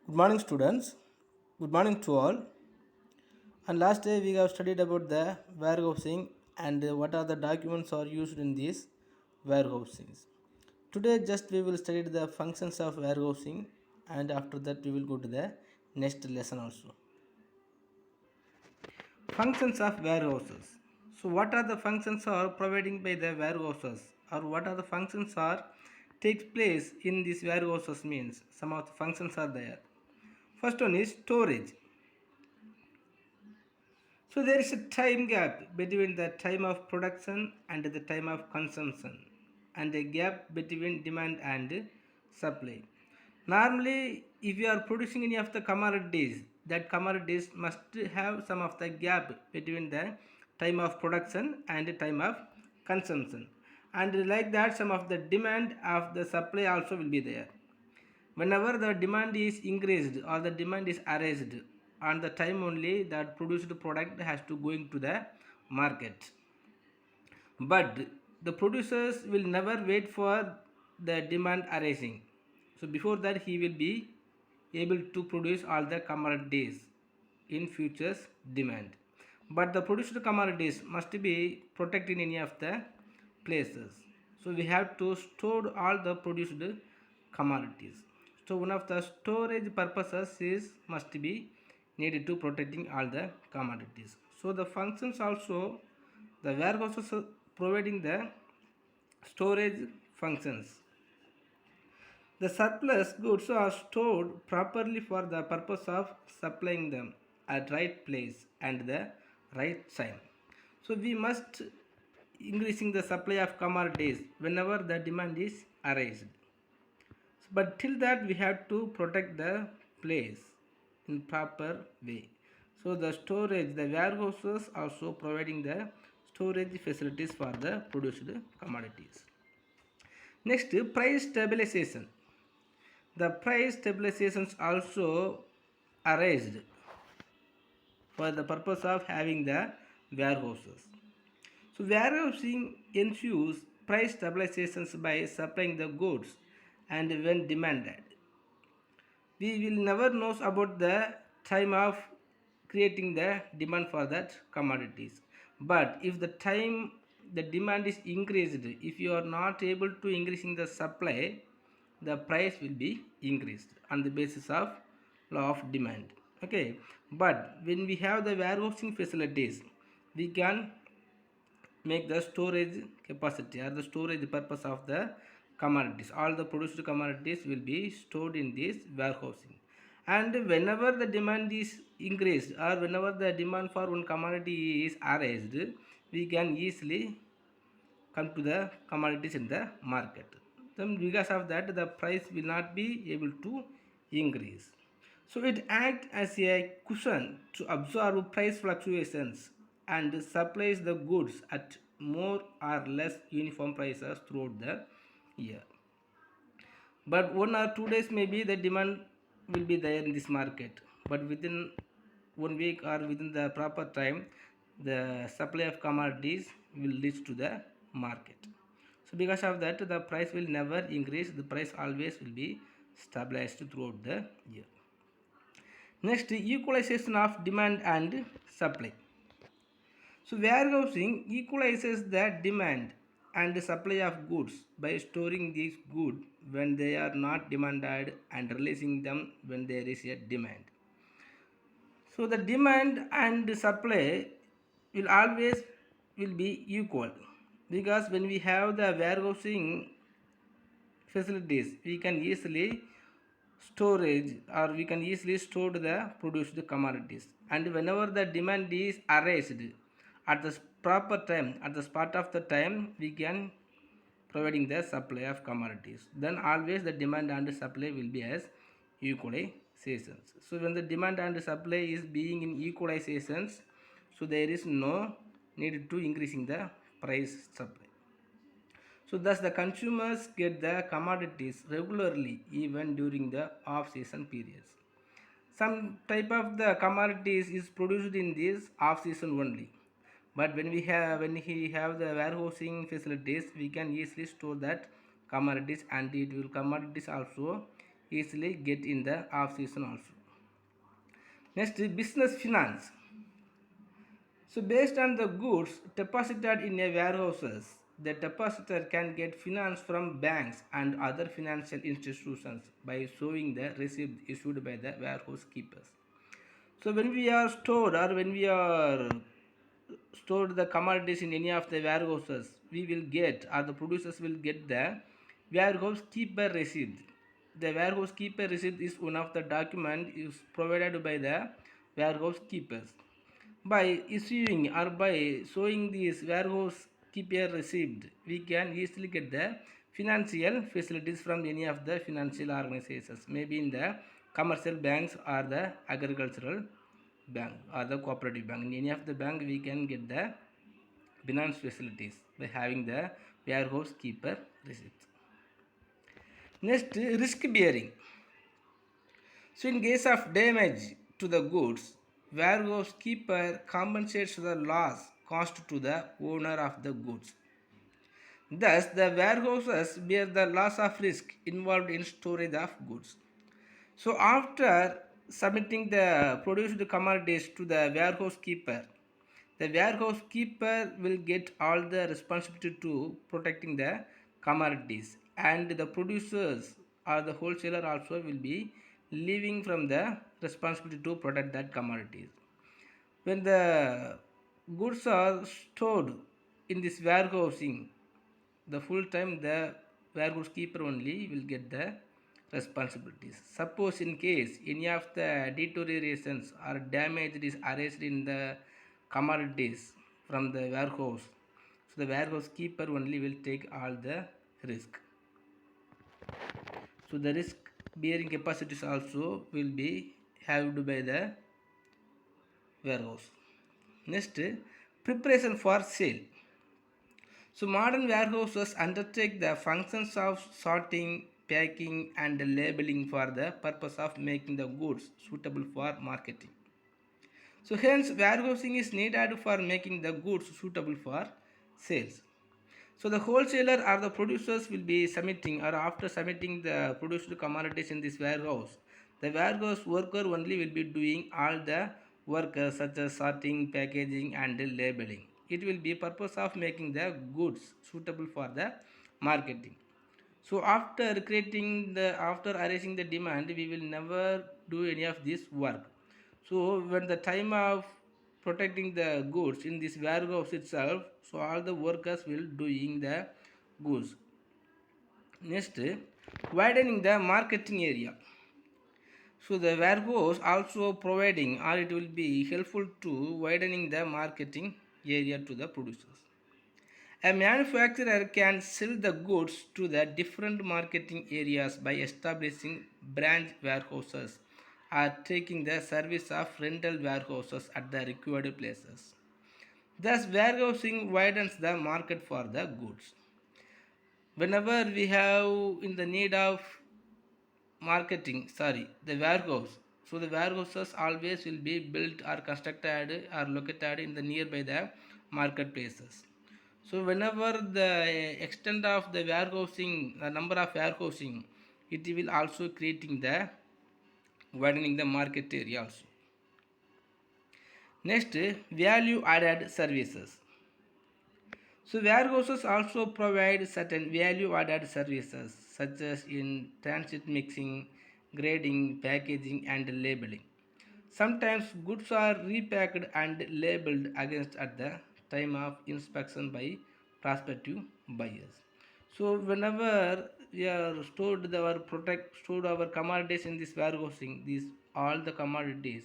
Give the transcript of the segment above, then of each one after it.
Good morning, students. Good morning to all. And last day we have studied about the warehousing and what are the documents are used in these warehousings. Today, just we will study the functions of warehousing, and after that we will go to the next lesson also. Functions of warehouses. So, what are the functions are providing by the warehouses, or what are the functions are takes place in these warehouses means some of the functions are there. First one is storage. So there is a time gap between the time of production and the time of consumption, and a gap between demand and supply. Normally, if you are producing any of the commodities, that commodities must have some of the gap between the time of production and the time of consumption. And like that, some of the demand of the supply also will be there. Whenever the demand is increased or the demand is raised, on the time only that produced product has to go into the market. But the producers will never wait for the demand arising. So before that he will be able to produce all the commodities in future's demand. But the produced commodities must be protected in any of the places. So we have to store all the produced commodities. So one of the storage purposes is must be needed to protecting all the commodities. So the functions also the warehouses are providing the storage functions. The surplus goods are stored properly for the purpose of supplying them at right place and the right time. So we must increasing the supply of commodities whenever the demand is arised. But till that we have to protect the place in proper way. So the storage, the warehouses also providing the storage facilities for the produced commodities. Next, price stabilization. The price stabilizations also arised for the purpose of having the warehouses. So warehousing ensures price stabilizations by supplying the goods and when demanded. We will never know about the time of creating the demand for that commodities. But if the time the demand is increased, if you are not able to increasing the supply, the price will be increased on the basis of law of demand. Okay, but when we have the warehousing facilities, we can make the storage capacity or the storage purpose of the commodities. All the produced commodities will be stored in this warehousing, and whenever the demand is increased or whenever the demand for one commodity is raised, we can easily come to the commodities in the market. Then because of that the price will not be able to increase. So it acts as a cushion to absorb price fluctuations and supplies the goods at more or less uniform prices throughout the year. But 1 or 2 days maybe the demand will be there in this market, but within 1 week or within the proper time the supply of commodities will reach to the market. So because of that the price will never increase, the price always will be stabilized throughout the year. Next, equalization of demand and supply. So warehousing equalizes the demand and supply of goods by storing these goods when they are not demanded and releasing them when there is a demand. So the demand and supply will always will be equal, because when we have the warehousing facilities we can easily storage or we can easily store the produced commodities, and whenever the demand is arised at the proper time, at the spot of the time, we can providing the supply of commodities, then always the demand and supply will be as equalizations. So when the demand and supply is being in equalizations, so there is no need to increasing the price supply. So thus the consumers get the commodities regularly even during the off-season periods. Some type of the commodities is produced in this off-season only. But when we have the warehousing facilities, we can easily store that commodities, and it will commodities also easily get in the off season also. Next, business finance. So based on the goods deposited in a warehouses, the depositor can get finance from banks and other financial institutions by showing the receipt issued by the warehouse keepers. So when we are stored or when we are stored the commodities in any of the warehouses, we will get or the producers will get the warehouse keeper receipt. The warehouse keeper receipt is one of the document is provided by the warehouse keepers. By issuing or by showing this warehouse keeper receipt, we can easily get the financial facilities from any of the financial organizations, maybe in the commercial banks or the agricultural bank or the cooperative bank. In any of the bank, we can get the finance facilities by having the warehouse keeper receipt. Next, risk bearing. So in case of damage to the goods, warehouse keeper compensates the loss caused to the owner of the goods. Thus, the warehouses bear the loss of risk involved in storage of goods. So after submitting the produced commodities to the warehouse keeper, the warehouse keeper will get all the responsibility to protecting the commodities, and the producers or the wholesaler also will be leaving from the responsibility to protect that commodities. When the goods are stored in this warehousing, the full time the warehouse keeper only will get the responsibilities. Suppose in case any of the deteriorations or damage is arised in the commodities from the warehouse, so the warehouse keeper only will take all the risk. So the risk bearing capacities also will be held by the warehouse. Next, preparation for sale. So modern warehouses undertake the functions of sorting, packing and labeling for the purpose of making the goods suitable for marketing. So hence warehousing is needed for making the goods suitable for sales. So the wholesaler or the producers will be submitting or after submitting the produced commodities in this warehouse, the warehouse worker only will be doing all the work such as sorting, packaging and labeling. It will be purpose of making the goods suitable for the marketing. So after arranging the demand, we will never do any of this work. So when the time of protecting the goods in this warehouse itself, so all the workers will doing the goods. Next, widening the marketing area. So the warehouse also providing or it will be helpful to widening the marketing area to the producers. A manufacturer can sell the goods to the different marketing areas by establishing branch warehouses or taking the service of rental warehouses at the required places. Thus, warehousing widens the market for the goods. Whenever we have in the need of the warehouse, so the warehouses always will be built or constructed or located in the nearby the marketplaces. So whenever the extent of the warehousing, the number of warehousing, it will also creating the widening the market area also. Next, value added services. So warehouses also provide certain value added services such as in transit mixing, grading, packaging and labeling. Sometimes goods are repacked and labeled against at the time of inspection by prospective buyers. So whenever we are stored our commodities in this warehousing, these all the commodities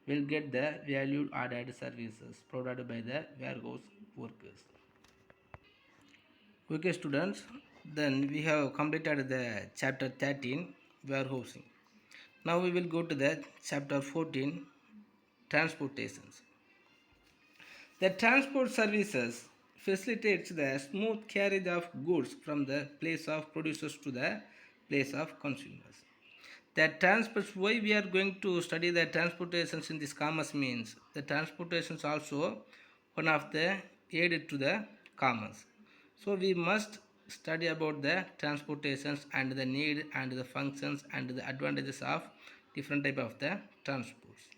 will get the value added services provided by the warehouse workers. Okay students, then we have completed the chapter 13 warehousing. Now we will go to the chapter 14 transportations. The transport services facilitates the smooth carriage of goods from the place of producers to the place of consumers. The transports, why we are going to study the transportations in this commerce means the transportations also one of the aid to the commerce. So we must study about the transportations and the need and the functions and the advantages of different type of the transports.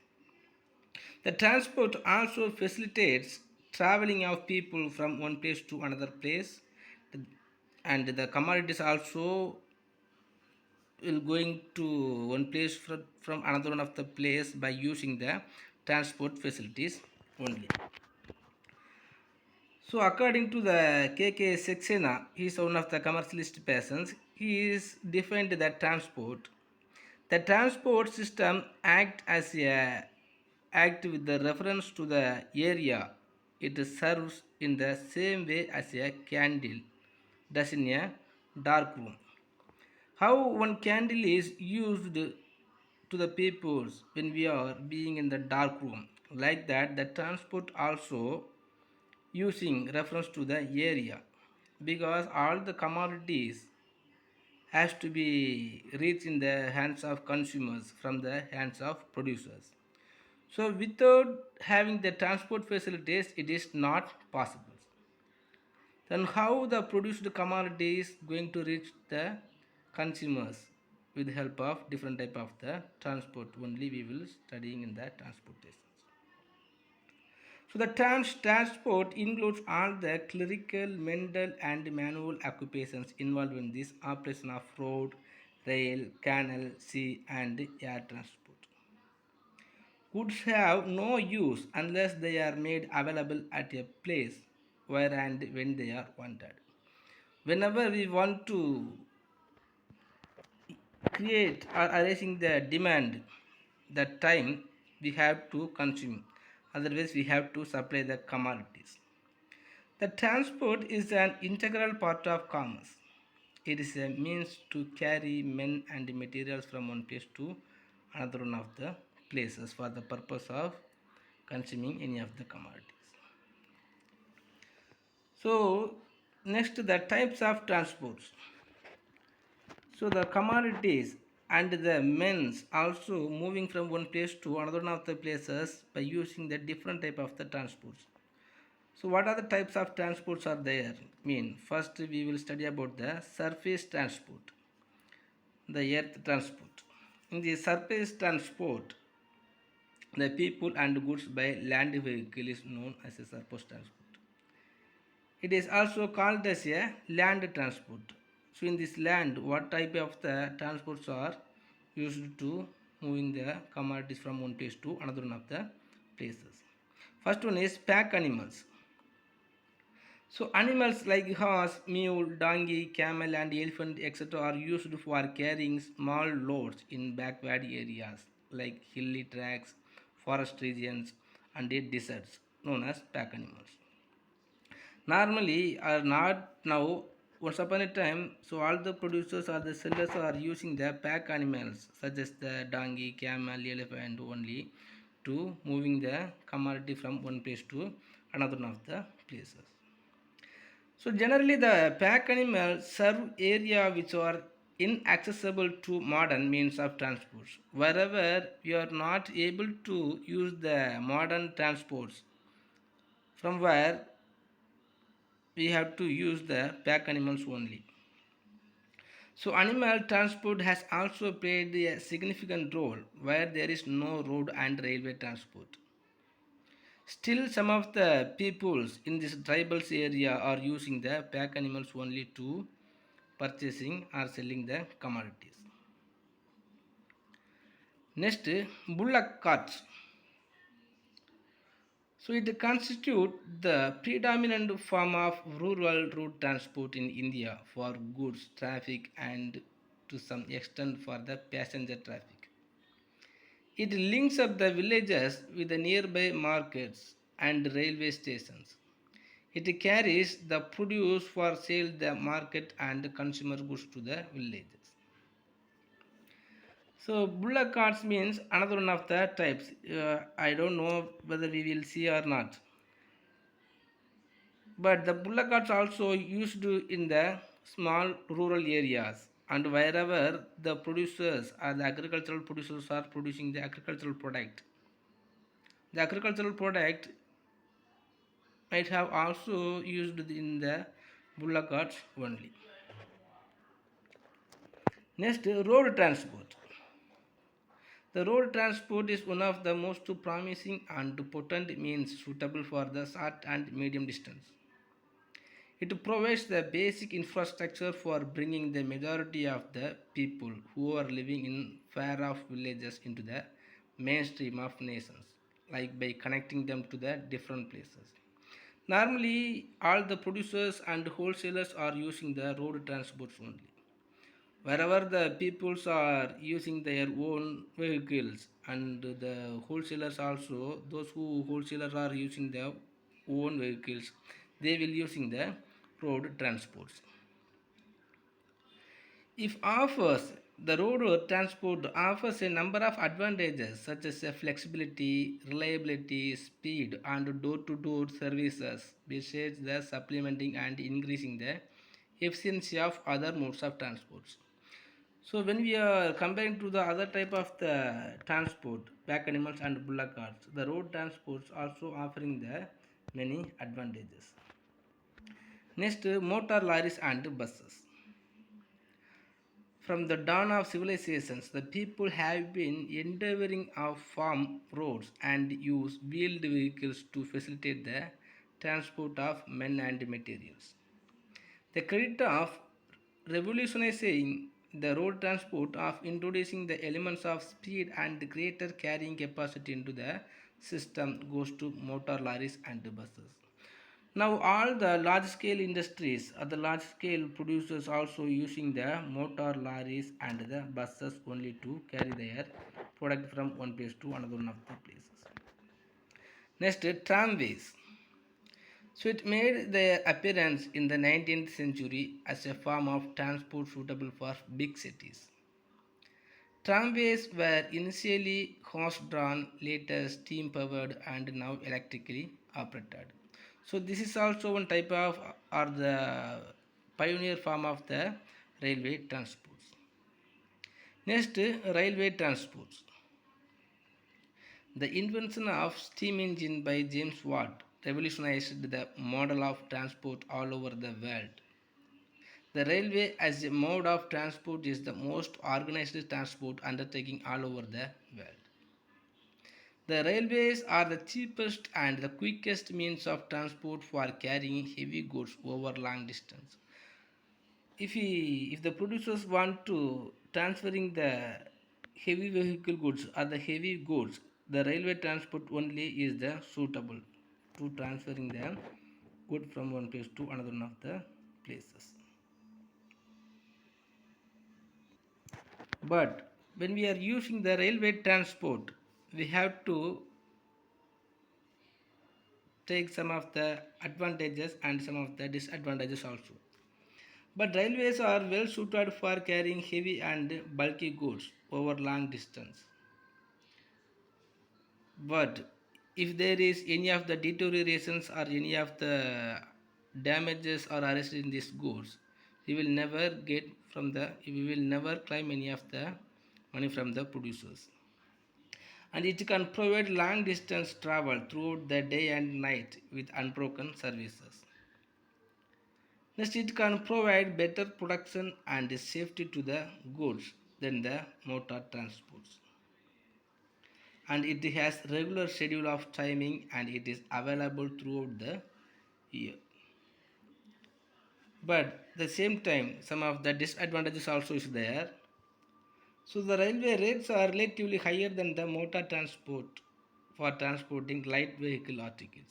The transport also facilitates traveling of people from one place to another place, and the commodities also will going to one place from another one of the place by using the transport facilities only. So according to the KK Saxena, he is one of the commercialist persons. He is defined the transport. The transport system act with the reference to the area it serves in the same way as a candle does in a dark room. How one candle is used to the peoples when we are being in the dark room. Like that, the transport also using reference to the area, because all the commodities has to be reached in the hands of consumers from the hands of producers. So without having the transport facilities, it is not possible. Then how the produced commodity is going to reach the consumers with the help of different type of the transport only we will studying in the transportations. So the transport includes all the clerical, mental and manual occupations involved in this operation of road, rail, canal, sea and air transport. Goods have no use unless they are made available at a place where and when they are wanted. Whenever we want to create or arranging the demand, that time we have to consume, otherwise we have to supply the commodities. The transport is an integral part of commerce. It is a means to carry men and materials from one place to another one of the places for the purpose of consuming any of the commodities. So next, the types of transports. So the commodities and the men's also moving from one place to another one of the places by using the different type of the transports. So what are the types of transports are there? First we will study about the surface transport, the earth transport. In the surface transport, the people and goods by land vehicle is known as a surface transport. It is also called as a land transport. So in this land, what type of the transports are used to moving the commodities from one place to another one of the places? First one is pack animals. So animals like horse, mule, donkey, camel and elephant etc. are used for carrying small loads in backward areas like hilly tracts, forest regions and deserts, known as pack animals. Normally are not now, once upon a time, so all the producers or the sellers are using the pack animals such as the donkey, camel, elephant only to moving the commodity from one place to another one of the places. So generally the pack animals serve area which are inaccessible to modern means of transport. Wherever we are not able to use the modern transports, from where we have to use the pack animals only. So animal transport has also played a significant role where there is no road and railway transport. Still, some of the peoples in this tribals area are using the pack animals only to purchasing or selling the commodities. Next, bullock carts. So it constitutes the predominant form of rural route transport in India for goods traffic and to some extent for the passenger traffic. It links up the villages with the nearby markets and railway stations. It carries the produce for sale the market and consumer goods to the villages. So bullock carts means another one of the types. I don't know whether we will see or not. But the bullock carts also used in the small rural areas and wherever the producers or the agricultural producers are producing the agricultural product. The agricultural product might have also used in the bullock carts only. Next, road transport. The road transport is one of the most promising and potent means suitable for the short and medium distance. It provides the basic infrastructure for bringing the majority of the people who are living in far off villages into the mainstream of nations, like by connecting them to the different places. Normally, all the producers and wholesalers are using the road transports only. Wherever the peoples are using their own vehicles, and the wholesalers also, those who wholesalers are using their own vehicles, they will using the road transports. If offers The road transport offers a number of advantages such as flexibility, reliability, speed, and door-to-door services, besides the supplementing and increasing the efficiency of other modes of transport. So when we are comparing to the other type of the transport, pack animals and bullock carts, the road transports also offering the many advantages. Next, motor lorries and buses. From the dawn of civilizations, the people have been endeavoring to form roads and use wheeled vehicles to facilitate the transport of men and materials. The credit of revolutionizing the road transport, of introducing the elements of speed and greater carrying capacity into the system, goes to motor lorries and buses. Now all the large scale industries or the large scale producers also using the motor lorries and the buses only to carry their product from one place to another one of the places. Next, tramways. So it made their appearance in the 19th century as a form of transport suitable for big cities. Tramways were initially horse drawn, later steam powered, and now electrically operated. So this is also one type of or the pioneer form of the railway transports. Next, railway transports. The invention of steam engine by James Watt revolutionized the model of transport all over the world. The railway as a mode of transport is the most organized transport undertaking all over the world. The railways are the cheapest and the quickest means of transport for carrying heavy goods over long distance. If the producers want to transferring the heavy vehicle goods or the heavy goods, the railway transport only is the suitable to transferring the good from one place to another one of the places. But when we are using the railway transport, we have to take some of the advantages and some of the disadvantages also. But railways are well suited for carrying heavy and bulky goods over long distance. But if there is any of the deteriorations or any of the damages or arrest in these goods, we will never claim any of the money from the producers. And it can provide long distance travel throughout the day and night with unbroken services. Next, it can provide better production and safety to the goods than the motor transports. And it has regular schedule of timing and it is available throughout the year. But at the same time, some of the disadvantages also is there. So the railway rates are relatively higher than the motor transport for transporting light vehicle articles.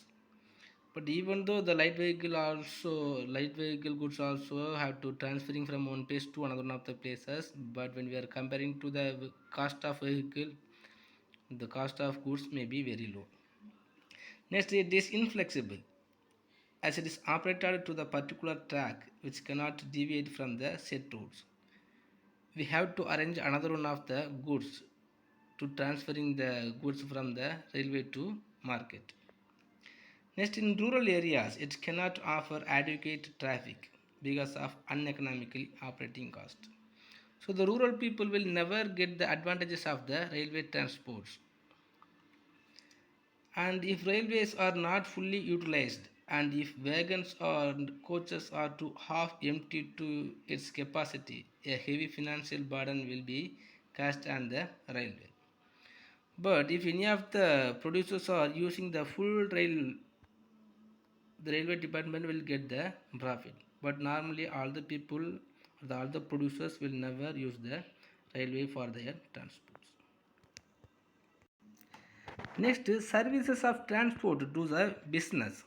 But even though the light vehicle goods also have to transferring from one place to another one of the places, but when we are comparing to the cost of vehicle, the cost of goods may be very low. Next, it is inflexible as it is operated to the particular track which cannot deviate from the set routes. We have to arrange another one of the goods to transferring the goods from the railway to market. Next, in rural areas, it cannot offer adequate traffic because of uneconomical operating cost. So the rural people will never get the advantages of the railway transports. And if railways are not fully utilized, and if wagons or coaches are to half empty to its capacity, a heavy financial burden will be cast on the railway. But if any of the producers are using the full rail, the railway department will get the profit. But normally all the people, all the producers will never use the railway for their transports. Next, services of transport to the business.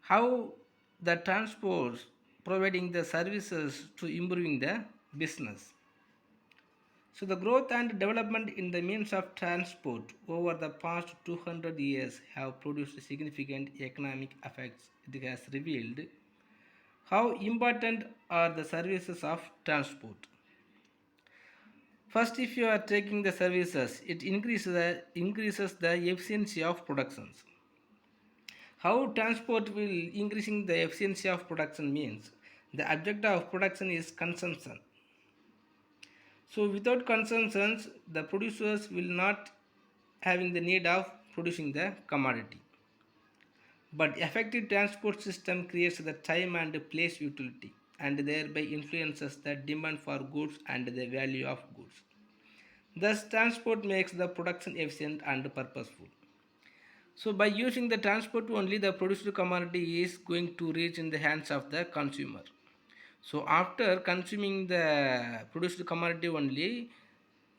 How the transports providing the services to improving the business. So the growth and development in the means of transport over the past 200 years have produced significant economic effects. It has revealed how important are the services of transport. First, if you are taking the services, it increases the efficiency of productions. How transport will increasing the efficiency of production means the object of production is consumption. So without consumptions, the producers will not having the need of producing the commodity. But effective transport system creates the time and place utility and thereby influences the demand for goods and the value of goods. Thus, transport makes the production efficient and purposeful. So, by using the transport only, the produced commodity is going to reach in the hands of the consumer. So, after consuming the produced commodity only,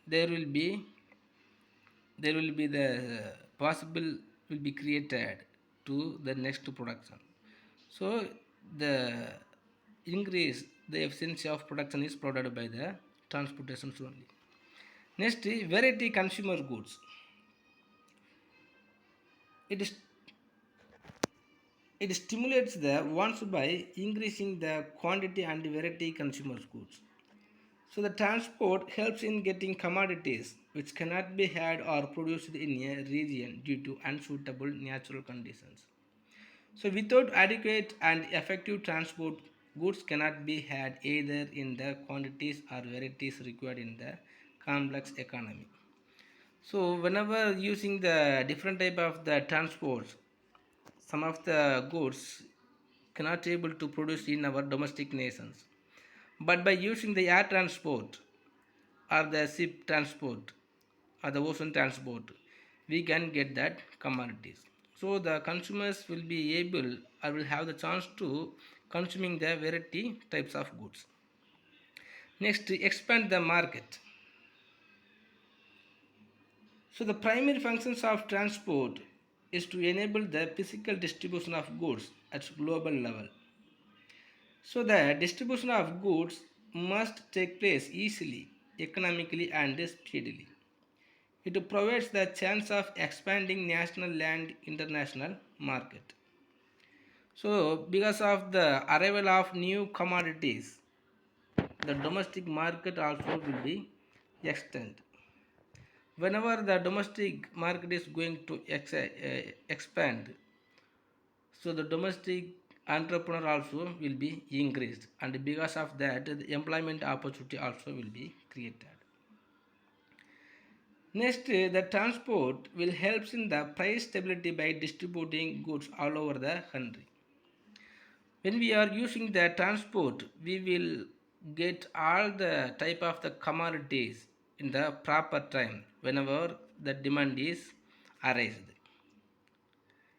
there will be the possible will be created to the next production. So, the increase the efficiency of production is provided by the transportations only. Next, variety consumer goods. It is It stimulates the wants by increasing the quantity and variety consumer goods. So the transport helps in getting commodities which cannot be had or produced in a region due to unsuitable natural conditions. So without adequate and effective transport, goods cannot be had either in the quantities or varieties required in the complex economy. So whenever using the different type of the transports, some of the goods cannot able to produce in our domestic nations, but by using the air transport or the ship transport or the ocean transport, we can get that commodities. So the consumers will be able or will have the chance to consuming the variety types of goods. Next, expand the market. So the primary functions of transport is to enable the physical distribution of goods at global level. So the distribution of goods must take place easily, economically and speedily. It provides the chance of expanding national and international market. So because of the arrival of new commodities, the domestic market also will be extended. Whenever the domestic market is going to expand, so the domestic entrepreneur also will be increased, and because of that the employment opportunity also will be created. Next, the transport will help in the price stability by distributing goods all over the country. When we are using the transport, we will get all the type of the commodities in the proper time whenever the demand is arised.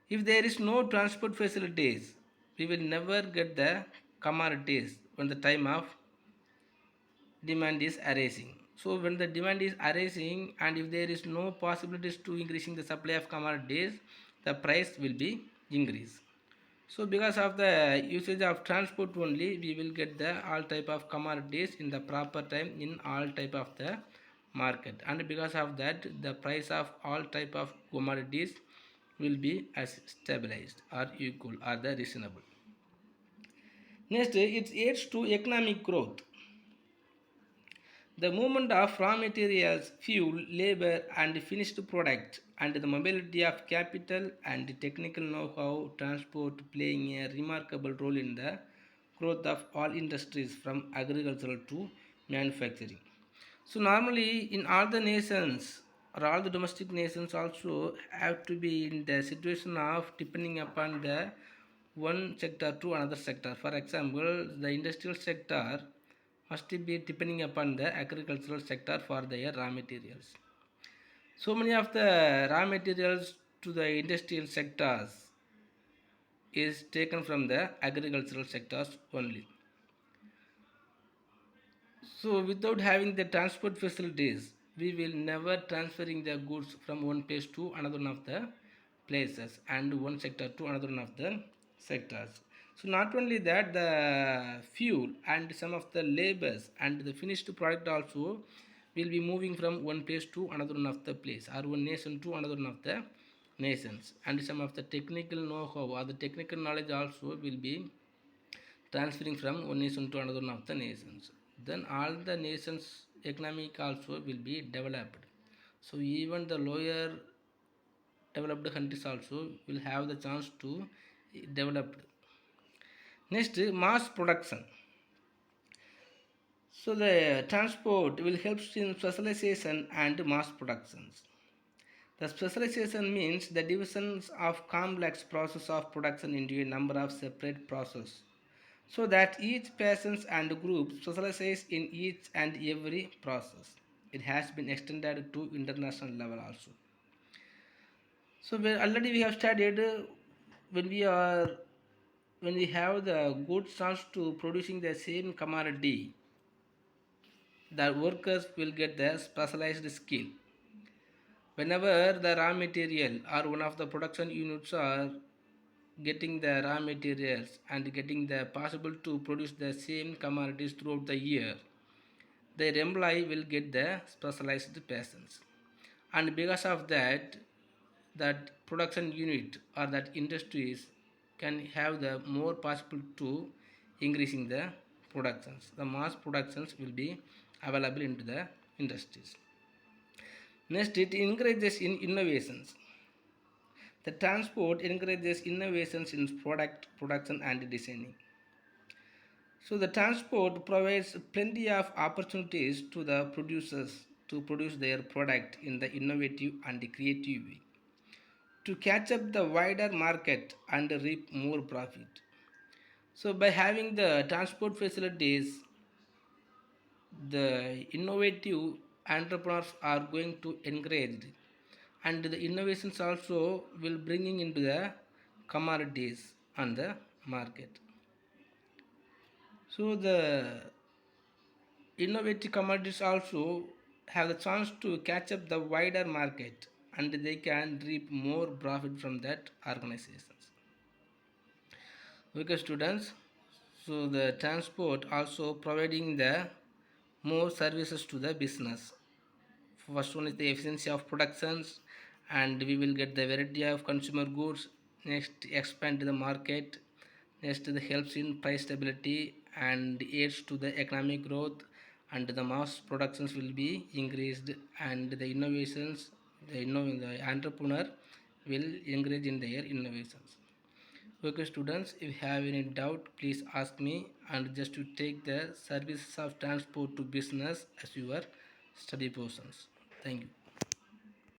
If there is no transport facilities, we will never get the commodities when the time of demand is arising. So when the demand is arising and if there is no possibilities to increasing the supply of commodities, the price will be increased. So because of the usage of transport only, we will get the all type of commodities in the proper time in all type of the market, and because of that the price of all type of commodities will be as stabilized or equal or the reasonable. Next, it aids to economic growth. The movement of raw materials, fuel, labor, and finished product, and the mobility of capital and technical know-how transport playing a remarkable role in the growth of all industries from agricultural to manufacturing. So normally in all the nations or all the domestic nations also have to be in the situation of depending upon the one sector to another sector. For example, the industrial sector must be depending upon the agricultural sector for their raw materials. So many of the raw materials to the industrial sectors is taken from the agricultural sectors only. So without having the transport facilities, we will never transferring the goods from one place to another one of the places and one sector to another one of the sectors. So not only that, the fuel and some of the labors and the finished product also will be moving from one place to another one of the place or one nation to another one of the nations, and some of the technical know-how or the technical knowledge also will be transferring from one nation to another one of the nations. Then all the nations economic also will be developed. So even the lower developed countries also will have the chance to develop. Next, mass production. So the transport will help in specialization and mass productions. The specialization means the divisions of complex process of production into a number of separate processes, so that each person and group specializes in each and every process. It has been extended to international level also. So already we have studied when we are when we have the good chance to producing the same commodity, the workers will get the specialized skill. Whenever the raw material or one of the production units are getting the raw materials and getting the possible to produce the same commodities throughout the year, their employee will get the specialized persons, and because of that, that production unit or that industries can have the more possible to increasing the productions. The mass productions will be available into the industries. Next, it encourages in innovations. The transport encourages innovations in product production and designing. So the transport provides plenty of opportunities to the producers to produce their product in the innovative and creative way, to catch up the wider market and reap more profit. So by having the transport facilities, the innovative entrepreneurs are going to encourage, and the innovations also will bringing into the commodities on the market. So the innovative commodities also have the chance to catch up the wider market, and they can reap more profit from that organizations. Okay students, so the transport also providing the more services to the business. First one is the efficiency of productions, and we will get the variety of consumer goods. Next, expand the market. Next, the helps in price stability and aids to the economic growth, and the mass productions will be increased, and the innovations, the entrepreneur will encourage in their innovations. Okay students, if you have any doubt, please ask me, and just to take the services of transport to business as your study portions. Thank you.